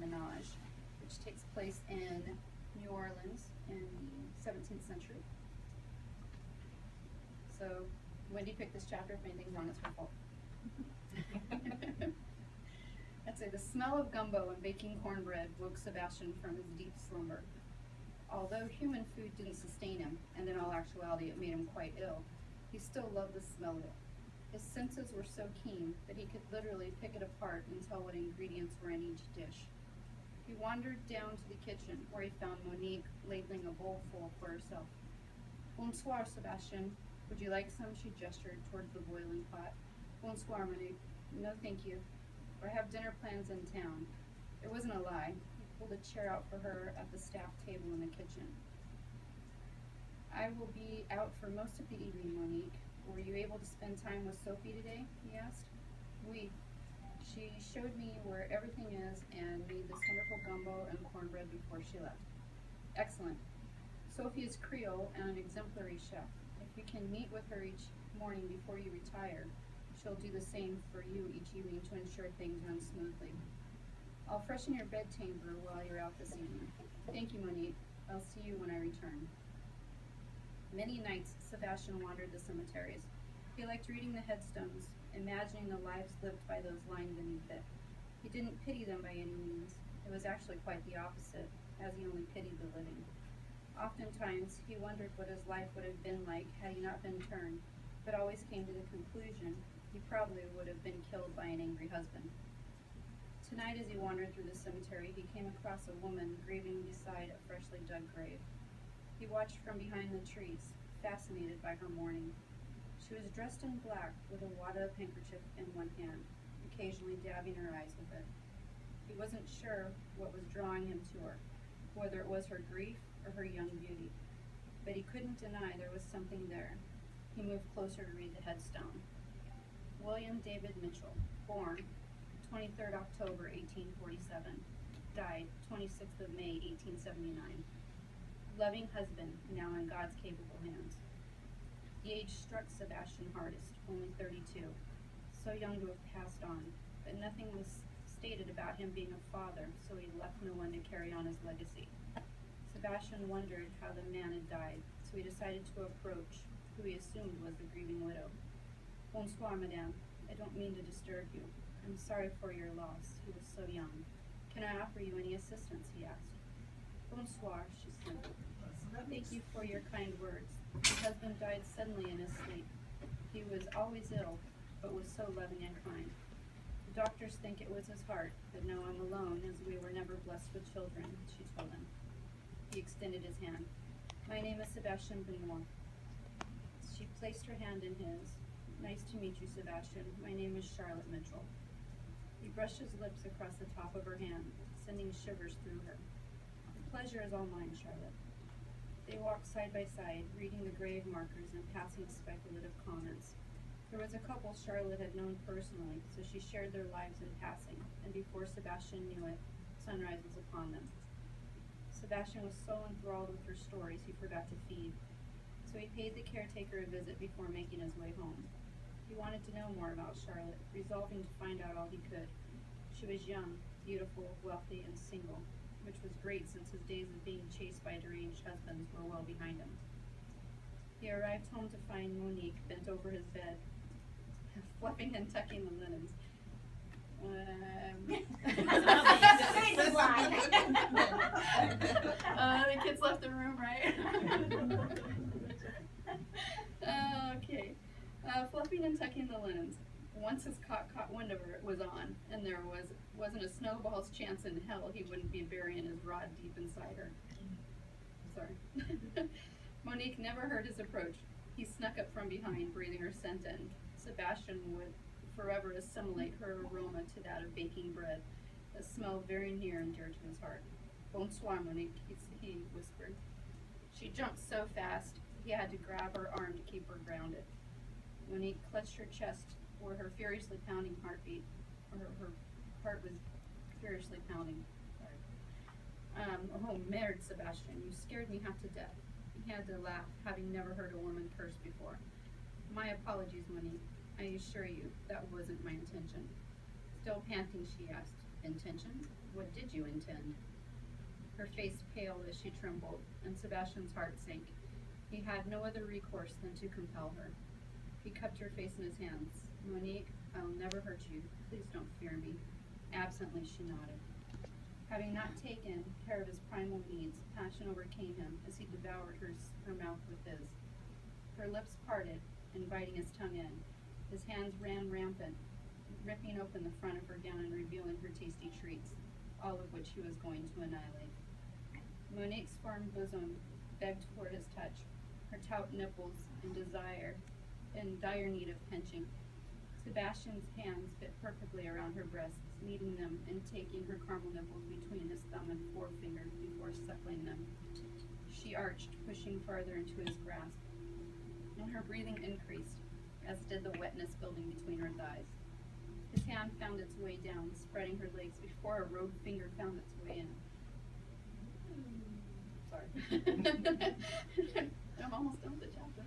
Menage, which takes place in New Orleans in the 17th century. So Wendy picked this chapter. If anything's wrong, it's her fault. I'd say the smell of gumbo and baking cornbread woke Sebastian from his deep slumber. Although human food didn't sustain him, and in all actuality it made him quite ill, he still loved the smell of it. His senses were so keen that he could literally pick it apart and tell what ingredients were in each dish. He wandered down to the kitchen, where he found Monique ladling a bowl full for herself. Bonsoir, Sebastian. Would you like some? She gestured towards the boiling pot. Bonsoir, Monique. No, thank you. I have dinner plans in town. It wasn't a lie. He pulled a chair out for her at the staff table in the kitchen. I will be out for most of the evening, Monique. Were you able to spend time with Sophie today? He asked. Oui. She showed me where everything is and made this wonderful gumbo and cornbread before she left. Excellent. Sophie is Creole and an exemplary chef. If you can meet with her each morning before you retire, she'll do the same for you each evening to ensure things run smoothly. I'll freshen your bed chamber while you're out this evening. Thank you, Monique. I'll see you when I return. Many nights, Sebastian wandered the cemeteries. He liked reading the headstones, imagining the lives lived by those lying beneath it. He didn't pity them by any means. It was actually quite the opposite, as he only pitied the living. Oftentimes, he wondered what his life would have been like had he not been turned, but always came to the conclusion he probably would have been killed by an angry husband. Tonight, as he wandered through the cemetery, he came across a woman grieving beside a freshly dug grave. He watched from behind the trees, fascinated by her mourning. She was dressed in black with a wadded-up handkerchief in one hand, occasionally dabbing her eyes with it. He wasn't sure what was drawing him to her, whether it was her grief or her young beauty, but he couldn't deny there was something there. He moved closer to read the headstone. William David Mitchell, born 23rd October 1847, died 26th of May 1879. Loving husband, now in God's capable hands. The age struck Sebastian hardest, only 32, so young to have passed on, but nothing was stated about him being a father, so he left no one to carry on his legacy. Sebastian wondered how the man had died, so he decided to approach who he assumed was the grieving widow. Bonsoir, madame. I don't mean to disturb you. I'm sorry for your loss. He was so young. Can I offer you any assistance? He asked. Bonsoir, she said. Thank you for your kind words. My husband died suddenly in his sleep. He was always ill, but was so loving and kind. The doctors think it was his heart, but no, I'm alone, as we were never blessed with children, she told him. He extended his hand. My name is Sebastian Benoit. She placed her hand in his. Nice to meet you, Sebastian. My name is Charlotte Mitchell. He brushed his lips across the top of her hand, sending shivers through her. The pleasure is all mine, Charlotte. They walked side by side, reading the grave markers and passing speculative comments. There was a couple Charlotte had known personally, so she shared their lives in passing, and before Sebastian knew it, sunrise was upon them. Sebastian was so enthralled with her stories he forgot to feed, so he paid the caretaker a visit before making his way home. He wanted to know more about Charlotte, resolving to find out all he could. She was young, beautiful, wealthy, and single, which was great since his days of being chased by deranged husbands were well behind him. He arrived home to find Monique bent over his bed, fluffing and tucking the linens. The kids left the room, right? Okay. Fluffing and tucking the linens. Once his caught wind of her was on, and there wasn't a snowball's chance in hell he wouldn't be burying his rod deep inside her. Sorry. Monique never heard his approach. He snuck up from behind, breathing her scent in. Sebastian would forever assimilate her aroma to that of baking bread, a smell very near and dear to his heart. Bonsoir, Monique, he whispered. She jumped so fast, he had to grab her arm to keep her grounded. Monique clutched her chest where her furiously pounding heartbeat, or her heart was furiously pounding. Sorry. Oh, merde, Sebastian, you scared me half to death. He had to laugh, having never heard a woman curse before. My apologies, Monique. I assure you, that wasn't my intention. Still panting, she asked, Intention? What did you intend? Her face paled as she trembled, and Sebastian's heart sank. He had no other recourse than to compel her. He cupped her face in his hands. Monique, I'll never hurt you. Please don't fear me. Absently she nodded. Having not taken care of his primal needs, passion overcame him as he devoured her mouth with his. Her lips parted, inviting his tongue in. His hands ran rampant, ripping open the front of her gown and revealing her tasty treats, all of which he was going to annihilate. Monique's firm bosom begged for his touch, her taut nipples in dire need of pinching. Sebastian's hands fit perfectly around her breasts, kneading them and taking her caramel nipples between his thumb and forefinger before suckling them. She arched, pushing farther into his grasp, and her breathing increased, as did the wetness building between her thighs. His hand found its way down, spreading her legs before a rogue finger found its way in. Sorry. I'm almost done with the chapter.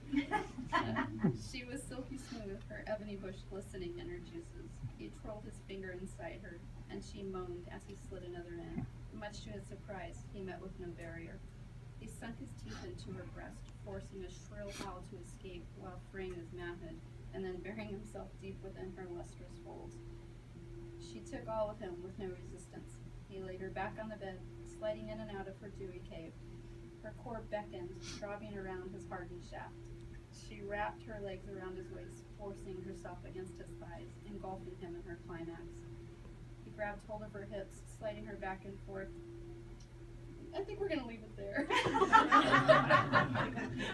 She was silky smooth, her ebony bush glistening in her juices. He trolled his finger inside her, and she moaned as he slid another in. Much to his surprise, he met with no barrier. He sunk his teeth into her breast, forcing a shrill howl to escape while fraying his manhood, and then burying himself deep within her lustrous folds. She took all of him with no resistance. He laid her back on the bed, sliding in and out of her dewy cave. Her core beckoned, throbbing around his hardened shaft. She wrapped her legs around his waist, forcing herself against his thighs, engulfing him in her climax. He grabbed hold of her hips, sliding her back and forth. I think we're going to leave it there.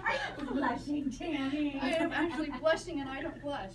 Are you blushing, Tammy? I am actually blushing and I don't blush.